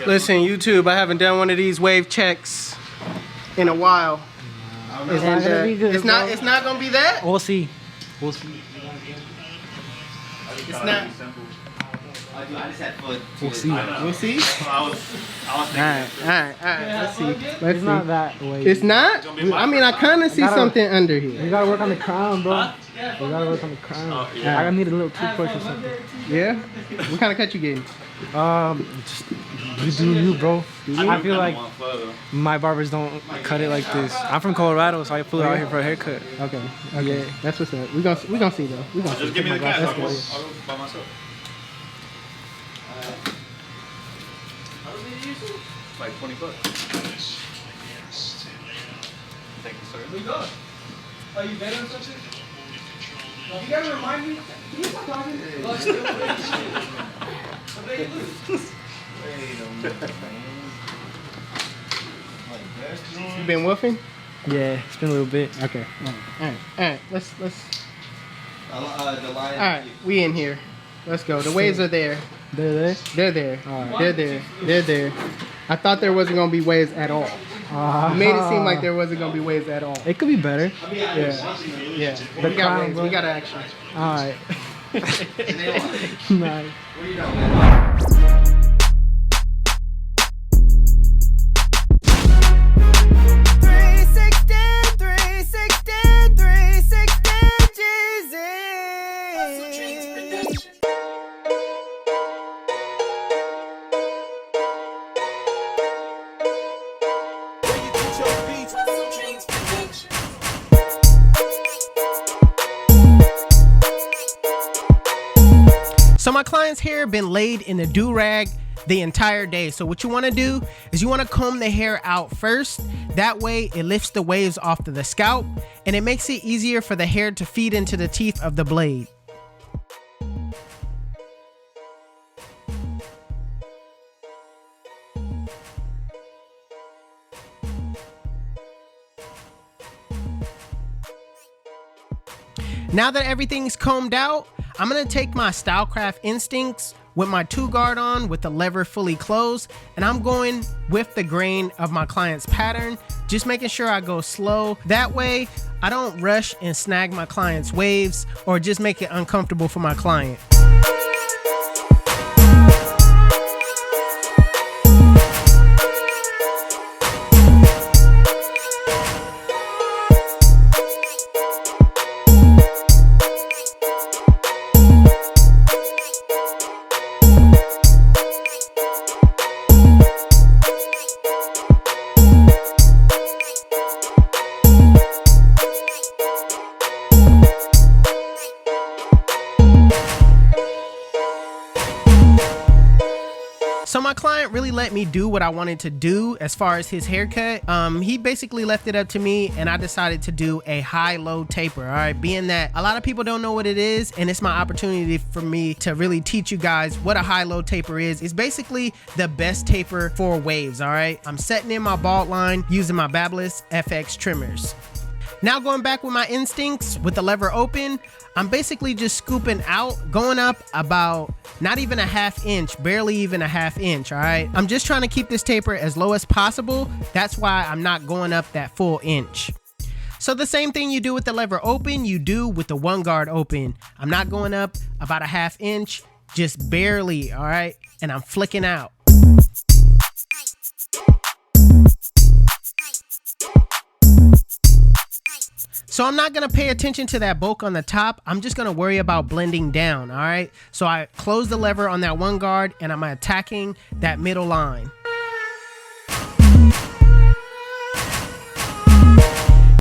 Listen, YouTube, I haven't done one of these wave checks in a while. It's not gonna be good. It's not gonna be that. We'll see. We'll see. It's not. I just had fun. We'll see. We'll see. I was thinking. Alright. Let's see. It's not that way. It's not? I mean, I kind of see something under here. You gotta work on the crown, bro. You gotta work on the crown. Oh, yeah. I need a little toothbrush or something. Yeah? What kind of cut you getting? Just you do you, bro. I feel like my barbers don't cut it like this. I'm from Colorado, so I flew out here for a haircut. Okay. Yeah. That's what's up. We gonna see though. We gonna Just see. give me the cash. I'll go by myself. Like $20. Thank you, sir. Where you going? Are you betting on something? You gotta remind me. Can you stop talking? You been woofing? Yeah, it's been a little bit. Okay. All right. Let's. All right. We in here. Let's go. The waves are there. They're there? They're there. All right. They're there. I thought there wasn't gonna be waves at all. You made it seem like there wasn't gonna be waves at all. It could be better. Yeah. We got waves. We got action. All right. Nice. So my client's hair been laid in a do-rag the entire day. So what you want to do is you want to comb the hair out first. That way it lifts the waves off of the scalp and it makes it easier for the hair to feed into the teeth of the blade. Now that everything's combed out, I'm gonna take my Stylecraft instincts with my 2-guard on with the lever fully closed, and I'm going with the grain of my client's pattern, just making sure I go slow. That way I don't rush and snag my client's waves or just make it uncomfortable for my client. So my client really let me do what I wanted to do as far as his haircut. He basically left it up to me and I decided to do a high-low taper, all right? Being that a lot of people don't know what it is and it's my opportunity for me to really teach you guys what a high-low taper is. It's basically the best taper for waves, all right? I'm setting in my bald line using my Babyliss FX trimmers. Now going back with my instincts with the lever open, I'm basically just scooping out, going up about not even a ½ inch, barely even a ½ inch, all right? I'm just trying to keep this taper as low as possible. That's why I'm not going up that full inch. So the same thing you do with the lever open, you do with the 1-guard open. I'm not going up about a ½ inch, just barely, all right? And I'm flicking out. So I'm not gonna pay attention to that bulk on the top. I'm just gonna worry about blending down, all right? So I close the lever on that 1-guard and I'm attacking that middle line.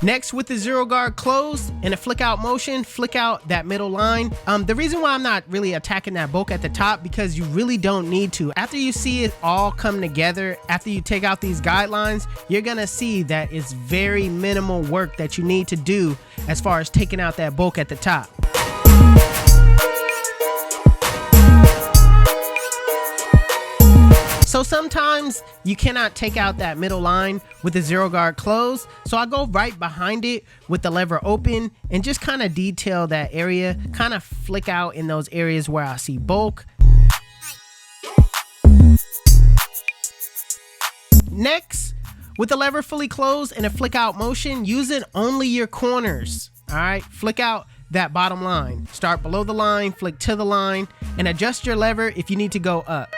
Next, with the 0-guard closed and a flick out motion, flick out that middle line. The reason why I'm not really attacking that bulk at the top, because you really don't need to. After you see it all come together, after you take out these guidelines, you're gonna see that it's very minimal work that you need to do as far as taking out that bulk at the top. So sometimes you cannot take out that middle line with the 0-guard closed. So I go right behind it with the lever open and just kind of detail that area, kind of flick out in those areas where I see bulk. Next, with the lever fully closed and a flick out motion, using only your corners. All right, flick out that bottom line. Start below the line, flick to the line, and adjust your lever if you need to go up.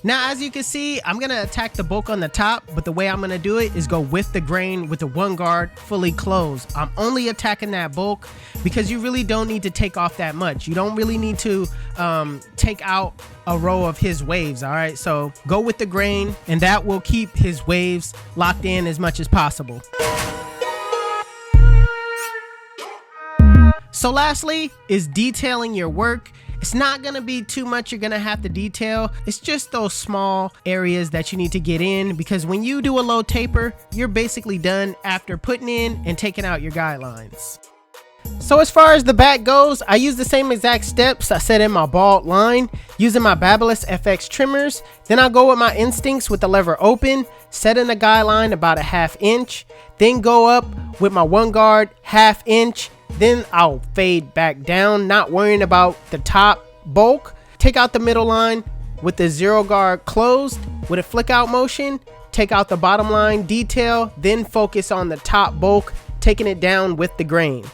Now, as you can see, I'm gonna attack the bulk on the top, but the way I'm gonna do it is go with the grain with the one guard fully closed. I'm only attacking that bulk because you really don't need to take off that much. You don't really need to take out a row of his waves, all right? So go with the grain, and that will keep his waves locked in as much as possible. So lastly is detailing your work. It's not gonna be too much you're gonna have to detail. It's just those small areas that you need to get in, because when you do a low taper, you're basically done after putting in and taking out your guidelines. So as far as the back goes, I use the same exact steps I set in my bald line using my Babyliss FX trimmers. Then I'll go with my instincts with the lever open, set in a guideline about a 1/2 inch, then go up with my one guard 1/2 inch. Then I'll fade back down, not worrying about the top bulk. Take out the middle line with the 0 guard closed with a flick out motion. Take out the bottom line detail, then focus on the top bulk, taking it down with the grain.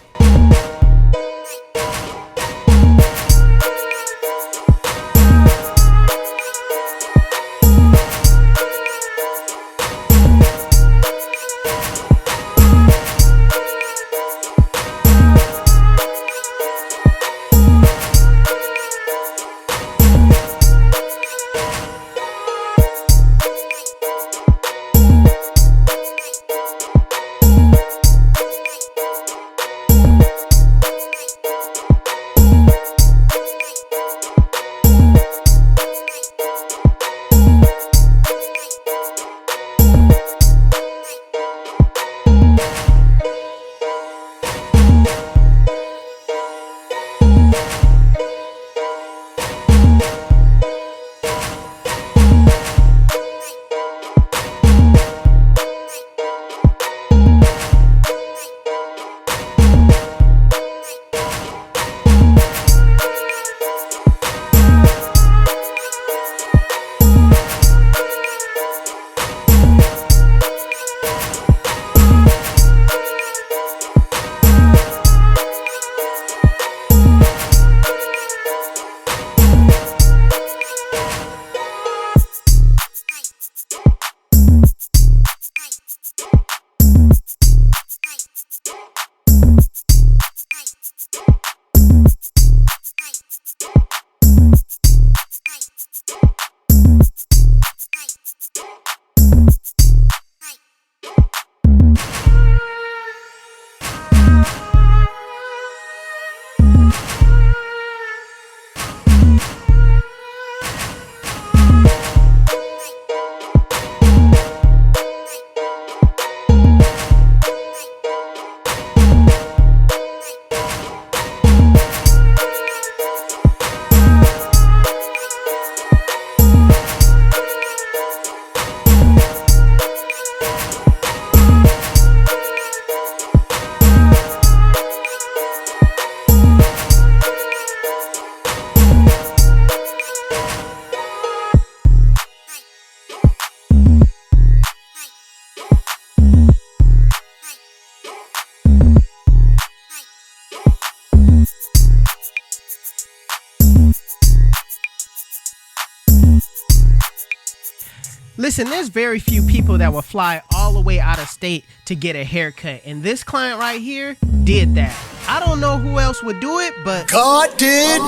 Listen, there's very few people that will fly all the way out of state to get a haircut, and this client right here did that. I don't know who else would do it, but God did.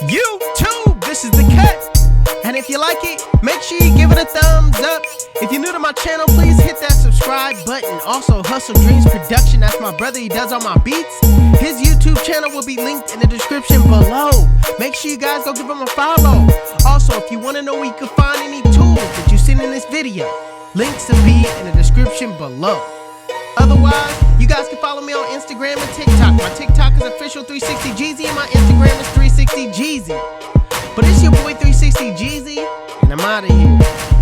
YouTube, this is the cut. And if you like it, make sure you give it a thumbs up. If you're new to my channel, please hit that subscribe button. Also, HustleDreamProduction, that's my brother, he does all my beats. His YouTube channel will be linked in the description below. Make sure you guys go give him a follow. Also, if you want to know where you can find any tools that you seen in this video, links will be in the description below. Otherwise, you guys can follow me on Instagram and TikTok. My TikTok is official360Jeezy and my Instagram is 360Jeezy. But it's your boy 360Jeezy, and I'm out of here.